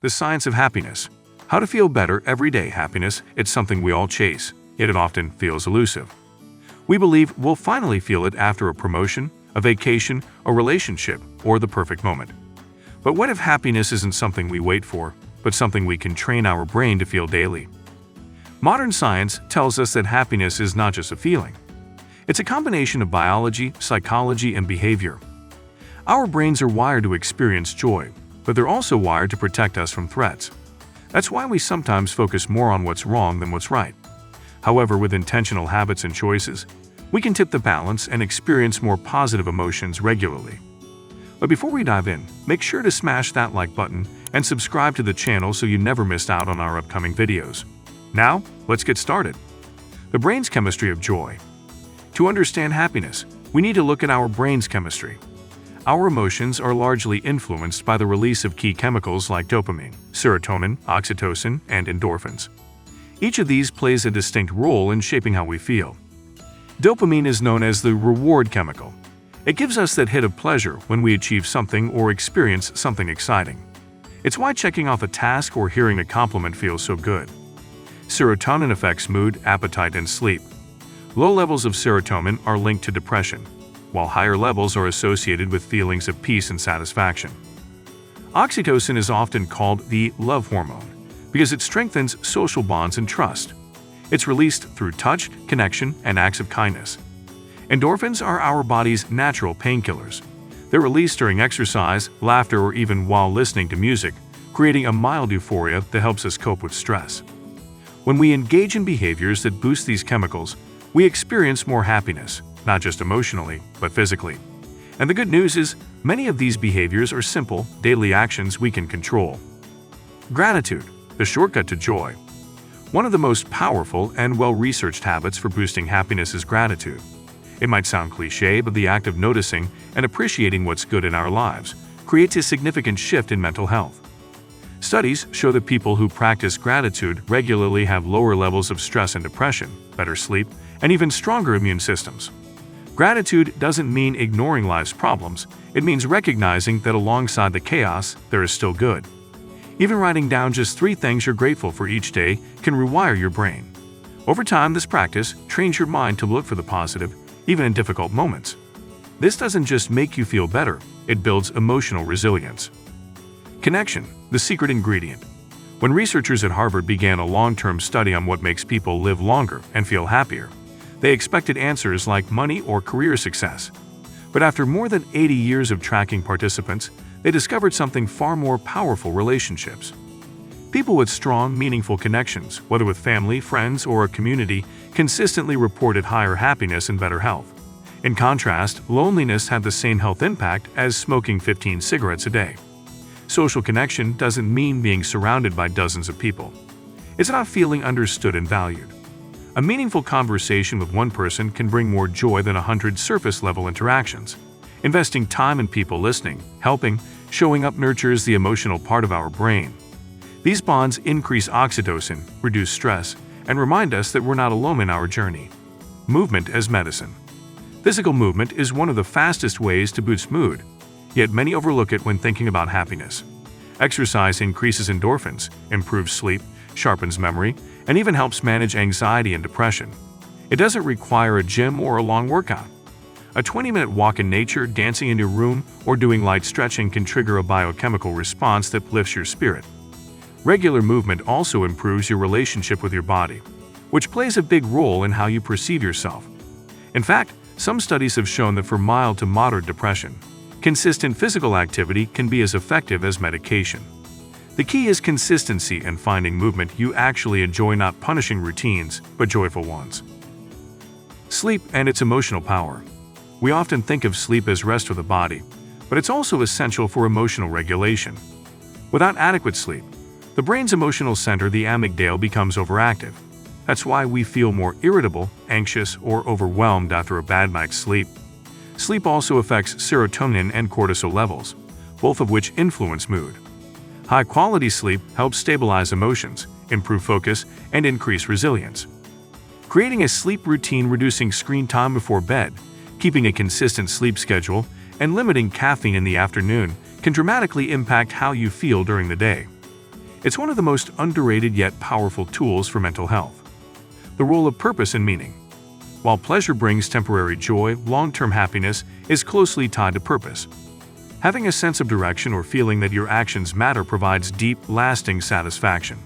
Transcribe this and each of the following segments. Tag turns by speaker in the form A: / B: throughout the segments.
A: The science of happiness. How to feel better every day. Happiness, it's something we all chase, yet it often feels elusive. We believe we'll finally feel it after a promotion, a vacation, a relationship, or the perfect moment. But what if happiness isn't something we wait for, but something we can train our brain to feel daily? Modern science tells us that happiness is not just a feeling. It's a combination of biology, psychology, and behavior. Our brains are wired to experience joy, but they're also wired to protect us from threats. That's why we sometimes focus more on what's wrong than what's right. However, with intentional habits and choices, we can tip the balance and experience more positive emotions regularly. But before we dive in, make sure to smash that like button and subscribe to the channel so you never miss out on our upcoming videos. Now, let's get started. The brain's chemistry of joy. To understand happiness, we need to look at our brain's chemistry. Our emotions are largely influenced by the release of key chemicals like dopamine, serotonin, oxytocin, and endorphins. Each of these plays a distinct role in shaping how we feel. Dopamine is known as the reward chemical. It gives us that hit of pleasure when we achieve something or experience something exciting. It's why checking off a task or hearing a compliment feels so good. Serotonin affects mood, appetite, and sleep. Low levels of serotonin are linked to depression, while higher levels are associated with feelings of peace and satisfaction. Oxytocin is often called the love hormone because it strengthens social bonds and trust. It's released through touch, connection, and acts of kindness. Endorphins are our body's natural painkillers. They're released during exercise, laughter, or even while listening to music, creating a mild euphoria that helps us cope with stress. When we engage in behaviors that boost these chemicals, we experience more happiness, not just emotionally, but physically. And the good news is, many of these behaviors are simple, daily actions we can control. Gratitude, the shortcut to joy. One of the most powerful and well-researched habits for boosting happiness is gratitude. It might sound cliché, but the act of noticing and appreciating what's good in our lives creates a significant shift in mental health. Studies show that people who practice gratitude regularly have lower levels of stress and depression, better sleep, and even stronger immune systems. Gratitude doesn't mean ignoring life's problems, it means recognizing that alongside the chaos, there is still good. Even writing down just 3 things you're grateful for each day can rewire your brain. Over time, this practice trains your mind to look for the positive, even in difficult moments. This doesn't just make you feel better, it builds emotional resilience. Connection, the secret ingredient. When researchers at Harvard began a long-term study on what makes people live longer and feel happier, they expected answers like money or career success. But after more than 80 years of tracking participants, they discovered something far more powerful: relationships. People with strong, meaningful connections, whether with family, friends, or a community, consistently reported higher happiness and better health. In contrast, loneliness had the same health impact as smoking 15 cigarettes a day. Social connection doesn't mean being surrounded by dozens of people. It's about feeling understood and valued. A meaningful conversation with one person can bring more joy than 100 surface-level interactions. Investing time in people listening, helping, showing up nurtures the emotional part of our brain. These bonds increase oxytocin, reduce stress, and remind us that we're not alone in our journey. Movement as medicine. Physical movement is one of the fastest ways to boost mood, yet many overlook it when thinking about happiness. Exercise increases endorphins, improves sleep, sharpens memory, and even helps manage anxiety and depression. It doesn't require a gym or a long workout. A 20-minute walk in nature, dancing in your room, or doing light stretching can trigger a biochemical response that lifts your spirit. Regular movement also improves your relationship with your body, which plays a big role in how you perceive yourself. In fact, some studies have shown that for mild to moderate depression, consistent physical activity can be as effective as medication. The key is consistency and finding movement you actually enjoy, not punishing routines, but joyful ones. Sleep and its emotional power. We often think of sleep as rest for the body, but it's also essential for emotional regulation. Without adequate sleep, the brain's emotional center, the amygdala, becomes overactive. That's why we feel more irritable, anxious, or overwhelmed after a bad night's sleep. Sleep also affects serotonin and cortisol levels, both of which influence mood. High-quality sleep helps stabilize emotions, improve focus, and increase resilience. Creating a sleep routine, reducing screen time before bed, keeping a consistent sleep schedule, and limiting caffeine in the afternoon can dramatically impact how you feel during the day. It's one of the most underrated yet powerful tools for mental health. The role of purpose and meaning. While pleasure brings temporary joy, long-term happiness is closely tied to purpose. Having a sense of direction or feeling that your actions matter provides deep, lasting satisfaction.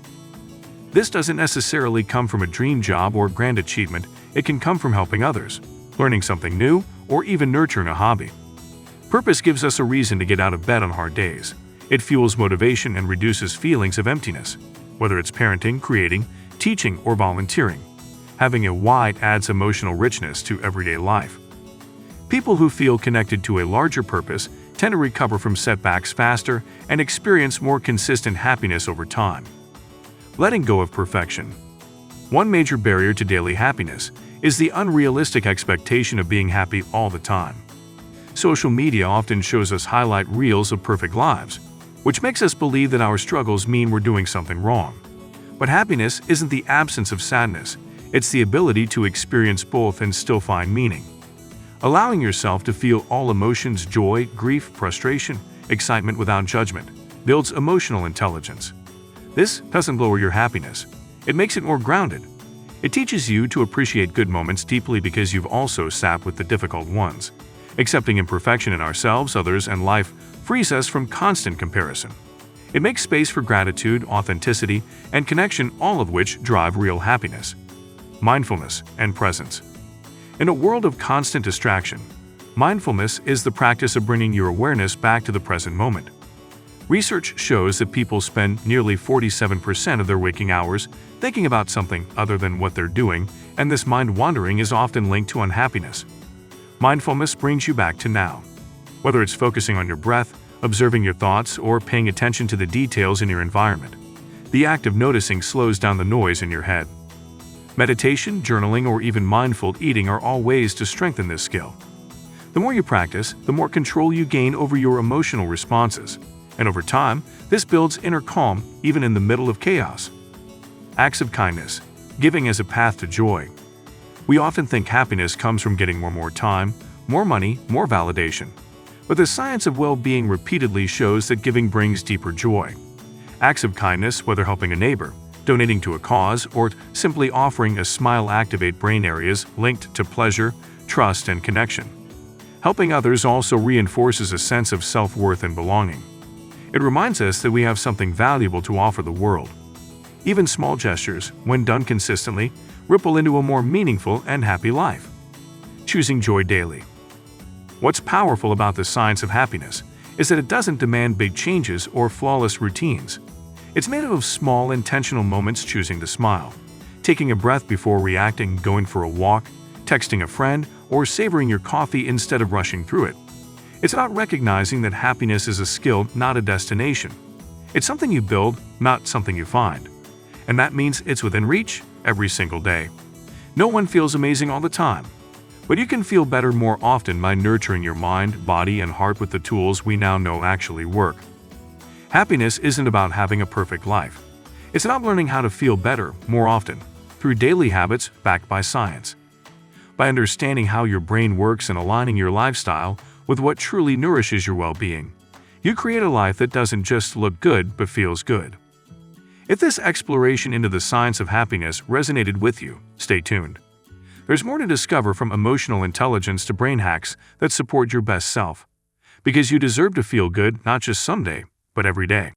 A: This doesn't necessarily come from a dream job or grand achievement. It can come from helping others, learning something new, or even nurturing a hobby. Purpose gives us a reason to get out of bed on hard days. It fuels motivation and reduces feelings of emptiness. Whether it's parenting, creating, teaching, or volunteering, having a why adds emotional richness to everyday life. People who feel connected to a larger purpose tend to recover from setbacks faster and experience more consistent happiness over time. Letting go of perfection. One major barrier to daily happiness is the unrealistic expectation of being happy all the time. Social media often shows us highlight reels of perfect lives, which makes us believe that our struggles mean we're doing something wrong. But happiness isn't the absence of sadness, it's the ability to experience both and still find meaning. Allowing yourself to feel all emotions, joy, grief, frustration, excitement without judgment, builds emotional intelligence. This doesn't lower your happiness, it makes it more grounded. It teaches you to appreciate good moments deeply because you've also sat with the difficult ones. Accepting imperfection in ourselves, others, and life frees us from constant comparison. It makes space for gratitude, authenticity, and connection, all of which drive real happiness. Mindfulness and presence. In a world of constant distraction, mindfulness is the practice of bringing your awareness back to the present moment. Research shows that people spend nearly 47% of their waking hours thinking about something other than what they're doing, and this mind wandering is often linked to unhappiness. Mindfulness brings you back to now. Whether it's focusing on your breath, observing your thoughts, or paying attention to the details in your environment, the act of noticing slows down the noise in your head. Meditation, journaling, or even mindful eating are all ways to strengthen this skill. The more you practice, the more control you gain over your emotional responses, and over time, this builds inner calm even in the middle of chaos. Acts of kindness, giving as a path to joy. We often think happiness comes from getting more time, more money, more validation. But the science of well-being repeatedly shows that giving brings deeper joy. Acts of kindness, whether helping a neighbor, donating to a cause, or simply offering a smile, activate brain areas linked to pleasure, trust, and connection. Helping others also reinforces a sense of self-worth and belonging. It reminds us that we have something valuable to offer the world. Even small gestures, when done consistently, ripple into a more meaningful and happy life. Choosing joy daily. What's powerful about the science of happiness is that it doesn't demand big changes or flawless routines. It's made up of small, intentional moments: choosing to smile, taking a breath before reacting, going for a walk, texting a friend, or savoring your coffee instead of rushing through it. It's about recognizing that happiness is a skill, not a destination. It's something you build, not something you find. And that means it's within reach every single day. No one feels amazing all the time, but you can feel better more often by nurturing your mind, body, and heart with the tools we now know actually work. Happiness isn't about having a perfect life. It's about learning how to feel better more often through daily habits backed by science. By understanding how your brain works and aligning your lifestyle with what truly nourishes your well-being, you create a life that doesn't just look good but feels good. If this exploration into the science of happiness resonated with you, stay tuned. There's more to discover, from emotional intelligence to brain hacks that support your best self. Because you deserve to feel good, not just someday, but every day.